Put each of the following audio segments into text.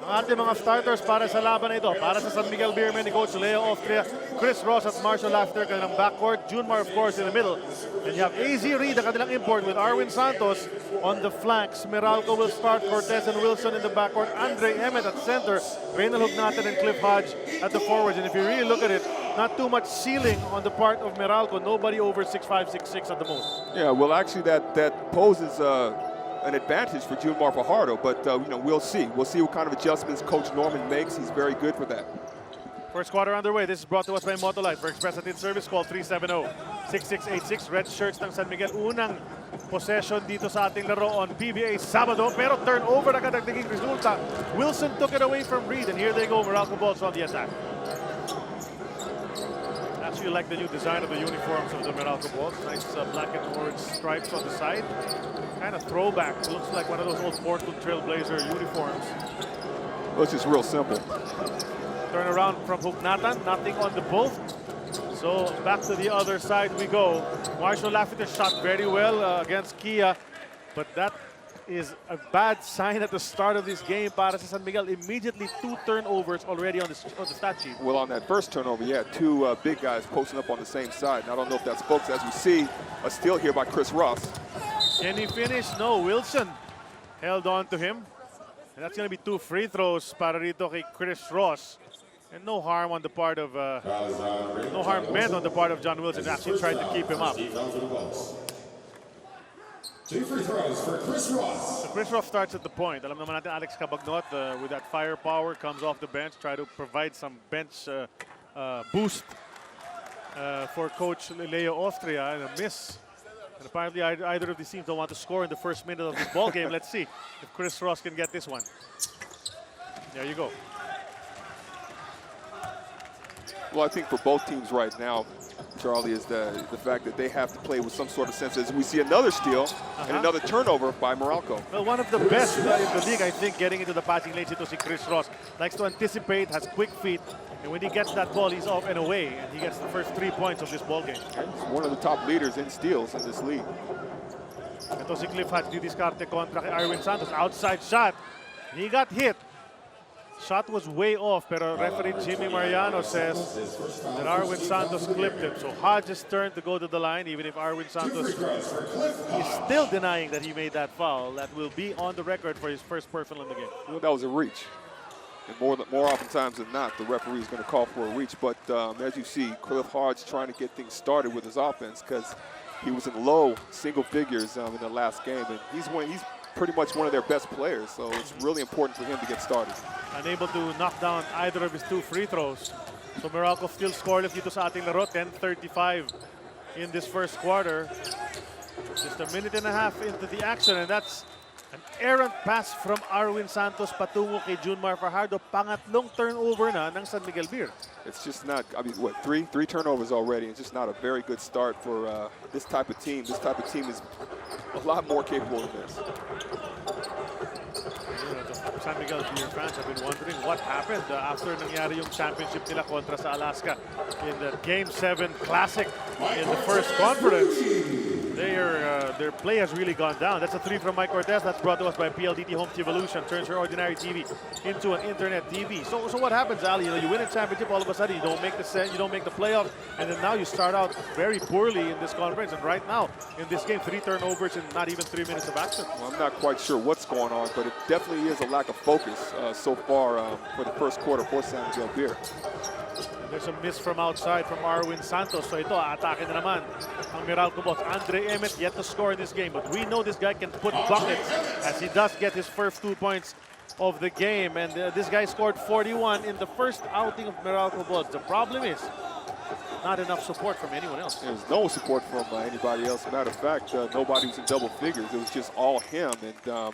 Ang ating mga starters para sa laban na ito. Para sa San Miguel Beerman ni Coach Leo Austria, Chris Ross at Marshall Lafter, kanilang backcourt. Junmar, of course, in the middle. And you have AZ Reed, the kanilang import, with Arwin Santos on the flanks. Meralco will start, Cortez and Wilson in the backcourt. Andre Emmett at center. Reynal Hugnatan and Cliff Hodge at the forwards. And if you really look at it, not too much ceiling on the part of Meralco. Nobody over 6'5", 6'6" at the most. Yeah, well, actually, that poses an advantage for Junmar Fajardo, but you know, we'll see. We'll see what kind of adjustments Coach Norman makes. He's very good for that. First quarter underway. This is brought to us by Motolite. For express at service, call 370-6686. Red shirts ng San Miguel. Unang possession dito sa ating laro on PBA Sabado, pero turnover agad ang naging resulta. Wilson took it away from Reed, and here they go. Meralco balls on the attack. Actually like the new design of the uniforms of the Meralco balls. Nice black and orange stripes on the side. Kind of throwback. Looks like one of those old Portland Trailblazer uniforms. Well, it's just real simple. Turn around from Hugnatan. Nothing on the both. So back to the other side we go. Marshall Lafferty shot very well against Kia. But that is a bad sign at the start of this game para sa San Miguel. Immediately 2 turnovers already on the stat sheet. Well, on that first turnover, yeah, 2 big guys posting up on the same side. And I don't know if that's folks, as we see, a steal here by Chris Ross. Can he finish? No, Wilson held on to him. And that's going to be 2 free throws para rito kay Chris Ross. And no harm on the part of, no harm meant on the part of John Wilson. Actually tried to keep him up. 2 free throws for Chris Ross. So Chris Ross starts at the point. Alam naman natin Alex Cabagnot with that firepower comes off the bench, try to provide some bench boost for Coach Leo Austria, and a miss. And apparently either of these teams don't want to score in the first minute of this ball game. Let's see if Chris Ross can get this one. There you go. Well, I think for both teams right now, Charlie, is the fact that they have to play with some sort of sense. As we see another steal and another turnover by Meralco. Well, one of the best in the league, I think, getting into the passing lanes, ito si Chris Ross. Likes to anticipate, has quick feet, and when he gets that ball, he's off and away, and he gets the first 3 points of this ball game. He's one of the top leaders in steals in this league. Ito si Cliff Hodge, didiskarte kontra kay Arwin Santos. Outside shot. He got hit. Shot was way off, pero referee Jimmy Mariano says that Arwin Santos clipped him. So Hodge's turn to go to the line, even if Arwin Santos is still denying that he made that foul. That will be on the record for his first personal in the game. Well, that was a reach. And more oftentimes than not, the referee is going to call for a reach. But as you see, Cliff Hodge trying to get things started with his offense because he was in low single figures in the last game. And he's pretty much one of their best players, so it's really important for him to get started. Unable to knock down either of his 2 free throws. So Meralco still scoreless dito sa ating laro, 10:35 in this first quarter. Just a minute and a half into the action, and that's an errant pass from Arwin Santos patungo kay Junmar Fajardo. Pangatlong turnover na ng San Miguel Beer. It's just not, I mean, what, three turnovers already. It's just not a very good start for this type of team. This type of team is a lot more capable than this. The San Miguel Beer fans have been wondering what happened after nangyari yung championship nila kontra sa Alaska in the Game 7 Classic in the first conference. Their play has really gone down. That's a 3 from Mike Cortez. That's brought to us by PLDT Home Evolution. Turns your ordinary TV into an internet TV. So what happens, Ali? You know, you win a championship, all of a sudden you don't make the playoff, and then now you start out very poorly in this conference. And right now in this game, 3 turnovers in not even 3 minutes of action. Well, I'm not quite sure what's going on, but it definitely is a lack of focus so far for the first quarter for San Miguel Beer. There's a miss from outside from Arwin Santos. So ito, atake na naman ang Meralco boss. Andre Emmett yet to score in this game. But we know this guy can put buckets as he does get his first 2 points of the game. And this guy scored 41 in the first outing of Meralco boss. The problem is not enough support from anyone else. There's no support from anybody else. Matter of fact, nobody was in double figures. It was just all him. And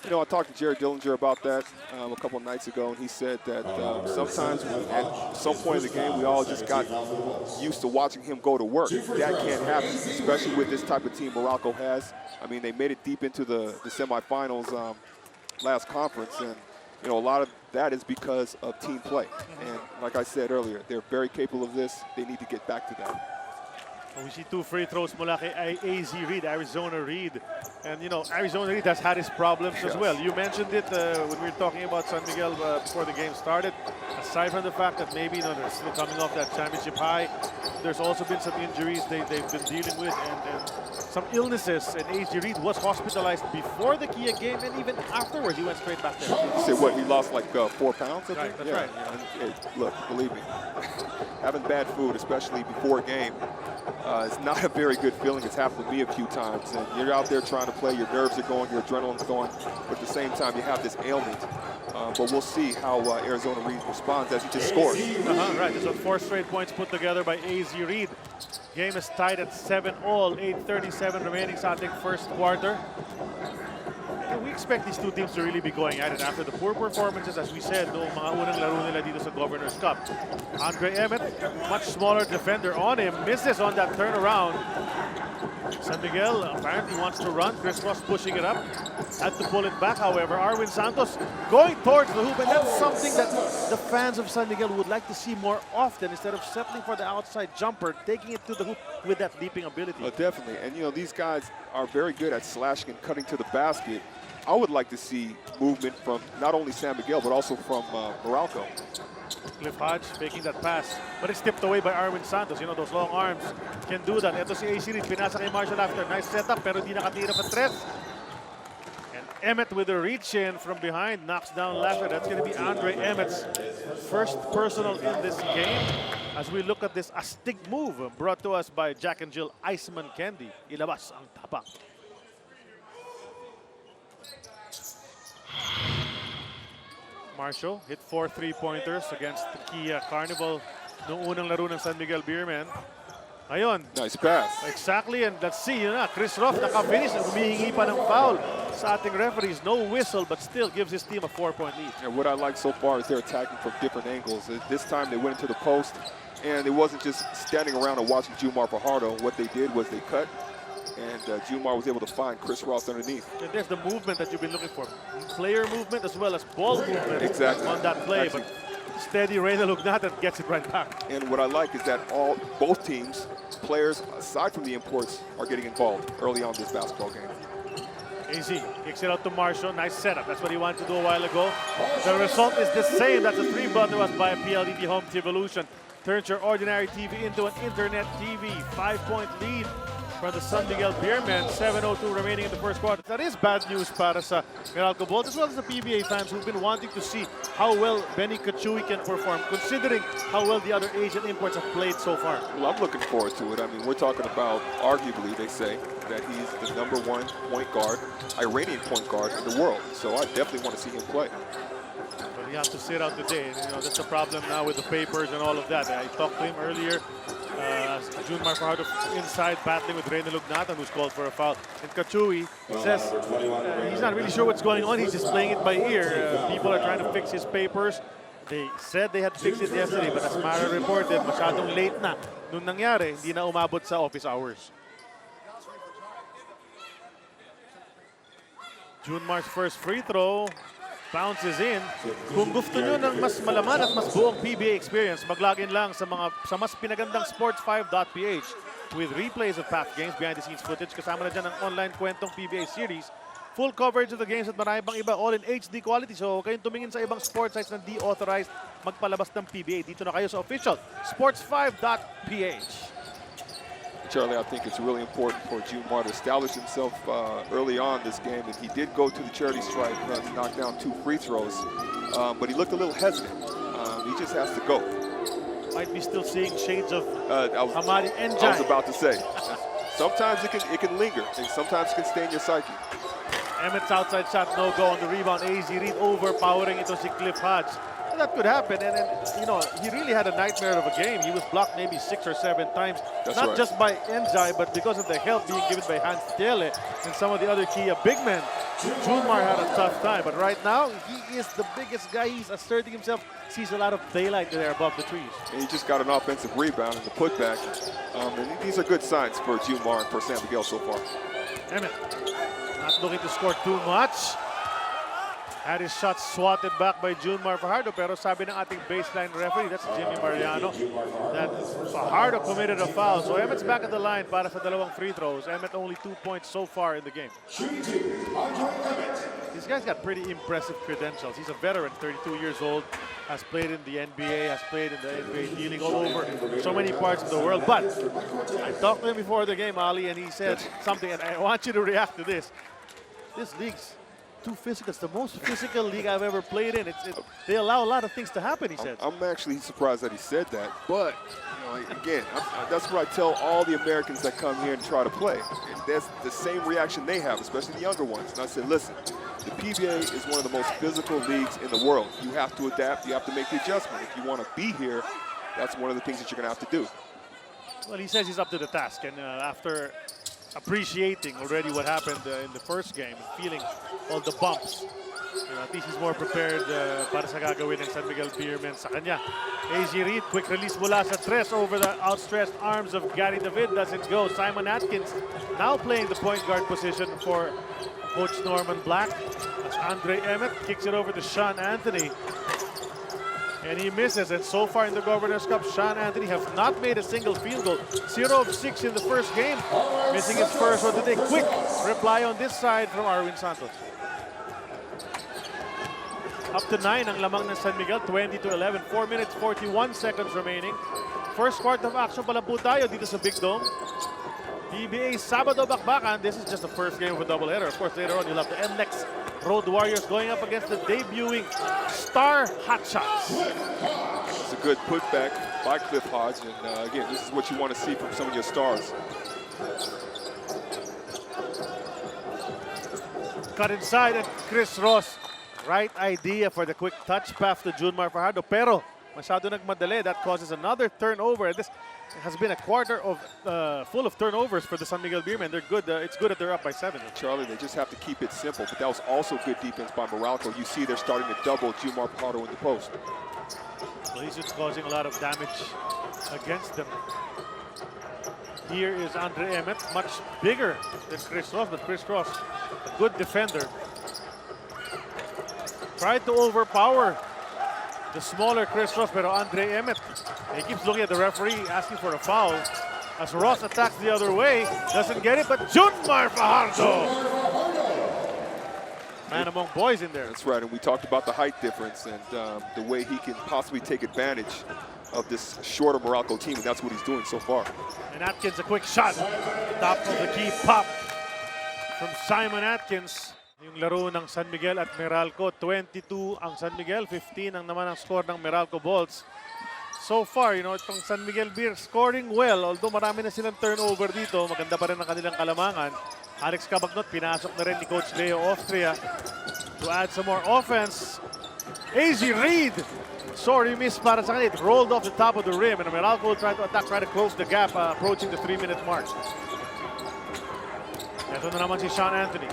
you know, I talked to Jared Dillinger about that a couple of nights ago, and he said that sometimes at some point in the game, we all just got used to watching him go to work. That can't happen, especially with this type of team Meralco has. I mean, they made it deep into the semifinals last conference, and you know, a lot of that is because of team play. And like I said earlier, they're very capable of this. They need to get back to that. We see 2 free throws mula kay AZ Reed, Arizona Reed. And you know, Arizona Reed has had his problems as well. You mentioned it when we were talking about San Miguel before the game started. Aside from the fact that maybe they're still coming off that championship high, there's also been some injuries they've been dealing with and some illnesses. And AZ Reed was hospitalized before the Kia game and even afterwards. He went straight back there. You said what? He lost like 4 pounds, I think? Right, that's right. Yeah. Hey, look, believe me, having bad food, especially before a game, it's not a very good feeling. It's happened to me a few times. And you're out there trying to play, your nerves are going, your adrenaline's going, but at the same time, you have this ailment. But we'll see how Arizona Reed responds as he just scores. Right, so 4 straight points put together by AZ Reed. Game is tied at 7-all, 8:37 remaining sa ating first quarter. And we expect these two teams to really be going at it after the poor performances, as we said, noong mga unang laro nila dito sa Governor's Cup. Andre Emmett, much smaller defender on him, misses on that turnaround. San Miguel apparently wants to run. Chris Ross pushing it up. Had to pull it back, however. Arwin Santos going towards the hoop, and that's something that the fans of San Miguel would like to see more often. Instead of settling for the outside jumper, taking it to the hoop with that leaping ability. Definitely, and you know, these guys are very good at slashing and cutting to the basket. I would like to see movement from not only San Miguel, but also from Meralco. Cliff Hodge making that pass, but it's tipped away by Arwin Santos. You know, those long arms can do that. Ito si AC Reed, pinasa kay Marshall after. Nice setup, pero di nakatira pa tres. And Emmett with a reach in from behind, knocks down Lasher. That's going to be Andre Emmett's first personal in this game. As we look at this astig move brought to us by Jack and Jill Iceman Candy. Ilabas ang tapak. Marshall hit 4 3-pointers against the Kia Carnival noong unang laro ng San Miguel Beermen. Ayun. Nice pass. Exactly, and let's see, yun na, Chris Roth naka-finish, humihingi pa ng foul sa ating referees. No whistle, but still gives his team a 4-point lead. And what I like so far is they're attacking from different angles. This time they went into the post, and it wasn't just standing around and watching Jumar Fajardo. What they did was they cut, and Jumar was able to find Chris Ross underneath. And there's the movement that you've been looking for. Player movement as well as ball movement on that play. But steady Reyna Lugnat gets it right back. And what I like is that both teams, players aside from the imports, are getting involved early on in this basketball game. AZ kicks it out to Marshall. Nice setup. That's what he wanted to do a while ago. The result is the same. That's a 3 brought to us by PLDT Home Evolution. Turns your ordinary TV into an internet TV. 5-point lead for the San Miguel Beermen. 7:02 remaining in the first quarter. That is bad news para sa Meralco Bulls, as well as the PBA fans who've been wanting to see how well Benny Kachui can perform, considering how well the other Asian imports have played so far. Well, I'm looking forward to it. I mean, we're talking about, arguably, they say, that he's the #1 point guard, Iranian point guard in the world. So I definitely want to see him play. But he has to sit out today. And, you know, that's the problem now with the papers and all of that. I talked to him earlier. Junmar Fajardo inside battling with Reyna Lugnatan, who's called for a foul. And Kachui says he's not really sure what's going on. He's just playing it by ear. People are trying to fix his papers. They said they had fixed it yesterday, but as Mara reported, masyadong late na. Nung nangyari, hindi na umabot sa office hours. Junmar's first free throw bounces in. Kung gusto nyo ng mas malaman at mas buong PBA experience, mag-login lang sa mas pinagandang sports5.ph with replays of past games, behind-the-scenes footage, kasama na dyan ang online kwentong PBA series. Full coverage of the games at marami pang iba, all in HD quality. So kayong tumingin sa ibang sports sites na di authorized magpalabas ng PBA. Dito na kayo sa official sports5.ph. Charlie, I think it's really important for Jumar to establish himself early on this game. And he did go to the charity stripe to knock down 2 free throws, but he looked a little hesitant. He just has to go. Might be still seeing shades of Hamadi Njai. I was about to say. Sometimes it can linger, and sometimes it can stay in your psyche. Emmett's outside shot, no go on the rebound. AZ Reed overpowering ito si Cliff Hodge. And that could happen, and you know, he really had a nightmare of a game. He was blocked maybe 6 or 7 times. That's not right. just by Njai, but because of the help being given by Hans Tele and some of the other Kia big men. Junmar had a tough time, but right now, he is the biggest guy. He's asserting himself. Sees a lot of daylight there above the trees. And he just got an offensive rebound in the putback. And these are good signs for Jumar and for San Miguel so far. Emmett not looking to score too much. Had his shot swatted back by Junmar Fajardo, pero sabi ng ating baseline referee, that's Jimmy Mariano, that Fajardo committed a foul. So Emmett's back at the line para sa dalawang free throws. Emmett only 2 points so far in the game. This guy's got pretty impressive credentials. He's a veteran, 32 years old, has played in the NBA, has played in the NBA D-League all over so many parts of the world. But I talked to him before the game, Ali, and he said something, and I want you to react to this. This league's too physical. It's the most physical league I've ever played in. They allow a lot of things to happen, he said. I'm actually surprised that he said that. But, again, that's what I tell all the Americans that come here and try to play. And that's the same reaction they have, especially the younger ones. And I said, listen, the PBA is one of the most physical leagues in the world. You have to adapt. You have to make the adjustment. If you want to be here, that's one of the things that you're going to have to do. Well, he says he's up to the task. And after appreciating already what happened in the first game, feeling all the bumps, at least he's more prepared para sa gagawin ng San Miguel Beermen sa kanya. AZ Reed, quick release mula sa tres over the outstretched arms of Gary David. Doesn't go. Simon Atkins now playing the point guard position for Coach Norman Black. As Andre Emmett kicks it over to Sean Anthony. And he misses, and so far in the Governor's Cup, Sean Anthony have not made a single field goal. 0 of 6 in the first game, missing his first one today. Quick reply on this side from Arwin Santos. Up to 9 ang lamang ng San Miguel, 20-11, 4 minutes, 41 seconds remaining. First quarter of action pala po tayo dito sa Big Dome. PBA Sabado Bakbakan. This is just the first game of a doubleheader. Of course, later on you'll have the NLEX Road Warriors going up against the debuting Star Hotshots. It's a good putback by Cliff Hodge, and again, this is what you want to see from some of your stars. Cut inside, and Chris Ross, right idea for the quick touch pass to Junmar Fajardo, pero masyado nagmadali. That causes another turnover. This has been a quarter of full of turnovers for the San Miguel Beermen. They're good. It's good that they're up by 7. Charlie, they just have to keep it simple, but that was also good defense by Meralco. You see they're starting to double Junmar Fajardo in the post. Well, he's just causing a lot of damage against them. Here is Andre Emmett, much bigger than Chris Ross, but Chris Ross, a good defender. Tried to overpower the smaller Chris Ross, pero Andre Emmett, he keeps looking at the referee, asking for a foul. As Ross attacks the other way, doesn't get it, but Junmar Fajardo! Man among boys in there. That's right, and we talked about the height difference and the way he can possibly take advantage of this shorter Meralco team, and that's what he's doing so far. And Atkins, a quick shot. Top of the key pop from Simon Atkins. Yung laro ng San Miguel at Meralco, 22 ang San Miguel, 15 ang naman ang score ng Meralco Bolts. So far, itong San Miguel Beer scoring well, although marami na silang turnover dito, maganda pa rin ang kanilang kalamangan. Alex Cabagnot, pinasok na rin ni Coach Leo Austria to add some more offense. AZ Reed, sorry miss para sa kanila. It rolled off the top of the rim, and Meralco will try to attack, try to close the gap, approaching the 3-minute mark. Ito na naman si Sean Anthony.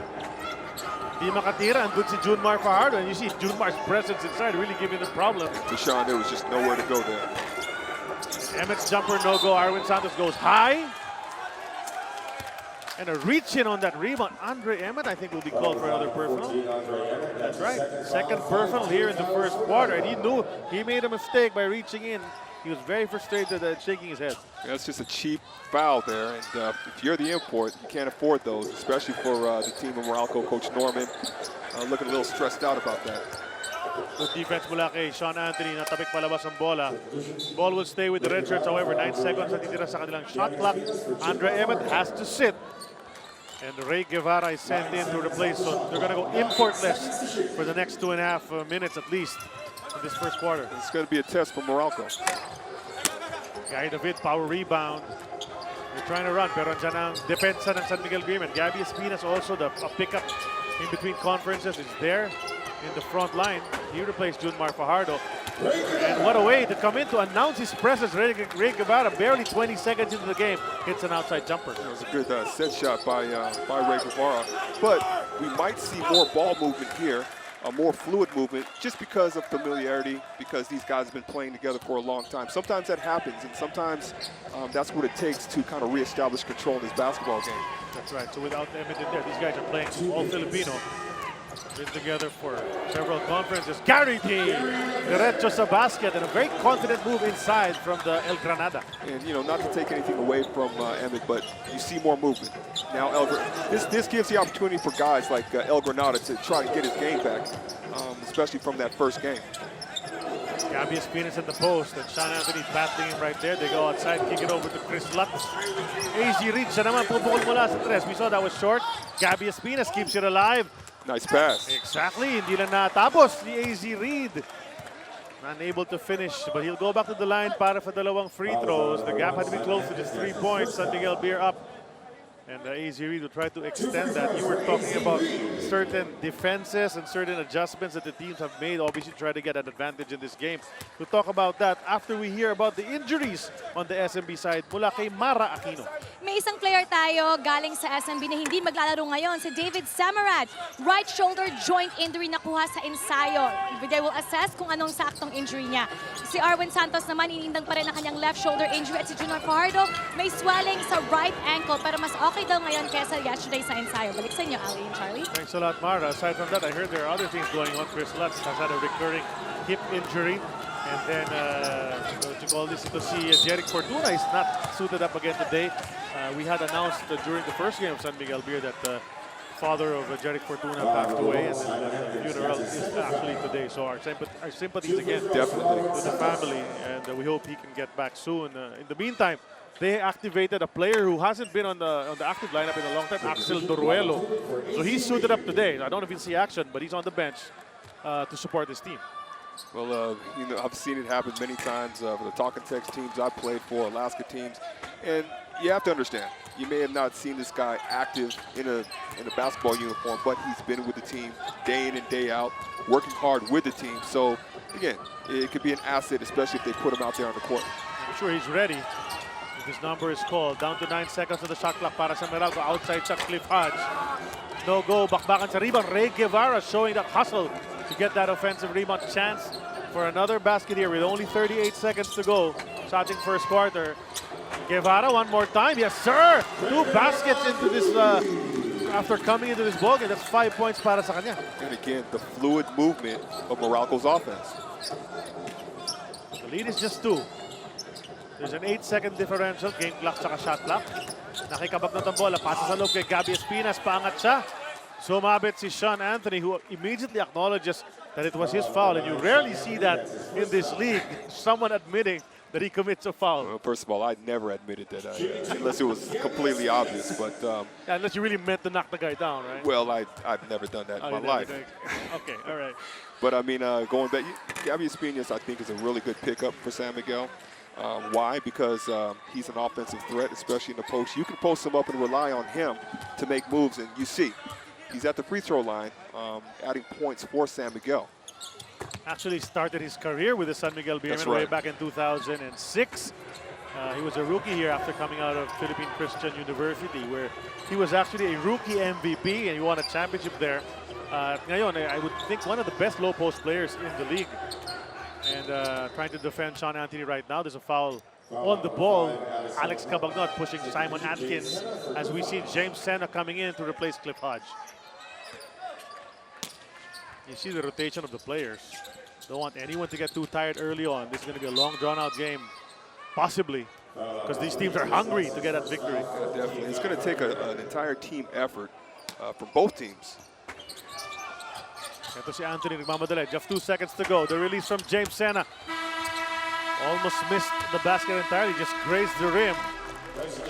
Di makatira, andun si Junmar Fajardo, and you see Junmar's presence inside really giving them problems. For Sean, there was just nowhere to go there. Emmett's jumper no-go. Arwin Santos goes high. And a reach-in on that rebound. Andre Emmett, I think, will be called for another personal. That's right. Second personal here in the first quarter. And he knew he made a mistake by reaching in. He was very frustrated at shaking his head. Yeah, that's just a cheap foul there. And if you're the import, you can't afford those, especially for the team of Meralco. Coach Norman looking a little stressed out about that. Good defense mula kay Sean Anthony. Natabik palabas ang bola. Ball will stay with the red shirts. However, 9 seconds na titira sa kanilang shot clock. Andre Emmett has to sit. And Ray Guevara is sent in to replace. So they're going to go importless for the next 2.5 minutes at least in this first quarter. It's going to be a test for Meralco. Guy David, power rebound. They're trying to run, pero andyan ang depensa ng San Miguel Beermen. Gabby Espinas also, a pickup in between conferences, is there in the front line. He replaced Junmar Fajardo. And what a way to come in to announce his presence. Ray Guevara, barely 20 seconds into the game, hits an outside jumper. That was a good set shot by Ray Guevara. But we might see more ball movement here, a more fluid movement, just because of familiarity, because these guys have been playing together for a long time. Sometimes that happens, and sometimes that's what it takes to kind of reestablish control in this basketball game. That's right. So without Emmett in there, these guys are playing all Filipino. Been together for several conferences. Guaranteed diretso sa basket and a very confident move inside from the El Granada. And, you know, not to take anything away from Emmett, but you see more movement. Now, this gives the opportunity for guys like El Granada to try to get his game back, especially from that first game. Gabby Espinas at the post, and Sean Anthony battling him right there. They go outside, kick it over to Chris Lutz. Easy reach, siya naman pupukol mula sa tres. We saw that was short. Gabby Espinas keeps it alive. Nice pass. Exactly, hindi lang natapos ni AZ Reed. Unable to finish, but he'll go back to the line para for dalawang free throws. The gap had to be close to just 3 points. San Miguel Beer up. And AZ Reed will try to extend that. You were talking about certain defenses and certain adjustments that the teams have made, obviously try to get an advantage in this game. We'll talk about that after we hear about the injuries on the SMB side mula kay Mara Aquino. May isang player tayo galing sa SMB na hindi maglalaro ngayon, si David Samarat. Right shoulder joint injury nakuha sa ensayo. They will assess kung anong saktong injury niya. Si Arwin Santos naman, inindang pa rin ang kanyang left shoulder injury. At si Junior Fajardo, may swelling sa right ankle. Pero mas okay daw ngayon kesa yesterday sa ensayo. Balik sa inyo, Ali and Charlie. Thanks a lot, Mara. Aside from that, I heard there are other things going on. Chris Lutz has had a recurring hip injury. And then, what you call this, to see Jeric Fortuna is not suited up again today. We had announced during the first game of San Miguel Beer that the father of Jeric Fortuna passed away, and the funeral is actually today. So our sympathies again Definitely. to the family, and we hope he can get back soon. In the meantime, they activated a player who hasn't been on the active lineup in a long time, Axel Doruelo. So he's suited up today. I don't know if he'll see action, but he's on the bench to support his team. Well, you know, I've seen it happen many times for the Talking Text teams I've played for, Alaska teams, and you have to understand, you may have not seen this guy active in a basketball uniform, but he's been with the team day in and day out, working hard with the team. So, again, it could be an asset, especially if they put him out there on the court. I'm sure he's ready. If his number is called. Down to 9 seconds on the shot clock para sa Meralco. Outside shot, Cliff Hodge. No go, bakbakan sa rebound. Ray Guevara showing that hustle to get that offensive rebound. Chance for another basket here with only 38 seconds to go. Shotting first quarter. Guevara one more time. Yes, sir! 2 baskets into this, after coming into this ballgame. That's 5 points para sa kanya. And again, the fluid movement of Meralco's offense. The lead is just 2. There's an 8-second differential. Game clock saka shot clock. Nakikabag na bola. Pasa sa loob kay Gabby Espinas. Paangat siya. Sumabit si Sean Anthony, who immediately acknowledges that it was his foul. And you rarely see that in this league. Someone admitting that he commits a foul. Well, first of all, I never admitted that, unless it was completely obvious. But Yeah, unless you really meant to knock the guy down, right? well, I've never done that in my life. Okay, all right. But I mean, going back, Gabby Espinas, I think, is a really good pickup for San Miguel. Why? Because he's an offensive threat, especially in the post. You can post him up and rely on him to make moves, and you see, he's at the free throw line, adding points for San Miguel. Actually started his career with the San Miguel Beermen way back in 2006. He was a rookie here after coming out of Philippine Christian University, where he was actually a rookie MVP and he won a championship there. Ngayon, I would think one of the best low post players in the league. And trying to defend Sean Anthony right now. There's a foul on the ball. Alex Cabagnot pushing Simon Atkins as we see James Senna coming in to replace Cliff Hodge. You see the rotation of the players. Don't want anyone to get too tired early on. This is going to be a long, drawn-out game, possibly, because these teams are hungry to get that victory. Yeah, definitely. It's going to take an entire team effort from both teams. Ito si Anthony nagmamadali. Just 2 seconds to go. The release from James Senna. Almost missed the basket entirely. Just grazed the rim.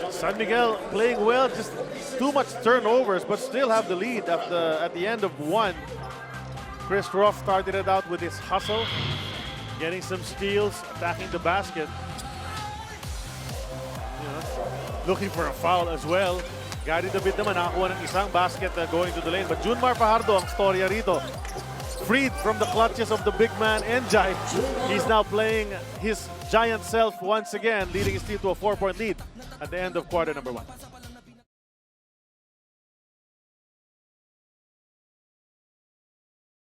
San Miguel playing well. Just too much turnovers, but still have the lead at the end of 1. Chris Ruff started it out with his hustle, getting some steals, attacking the basket. Looking for a foul as well. Gary David naman nakakuha ng isang basket going to the lane. But Junmar Fajardo ang storya rito. Freed from the clutches of the big man, Enjai. He's now playing his giant self once again, leading his team to a 4-point lead at the end of quarter number 1.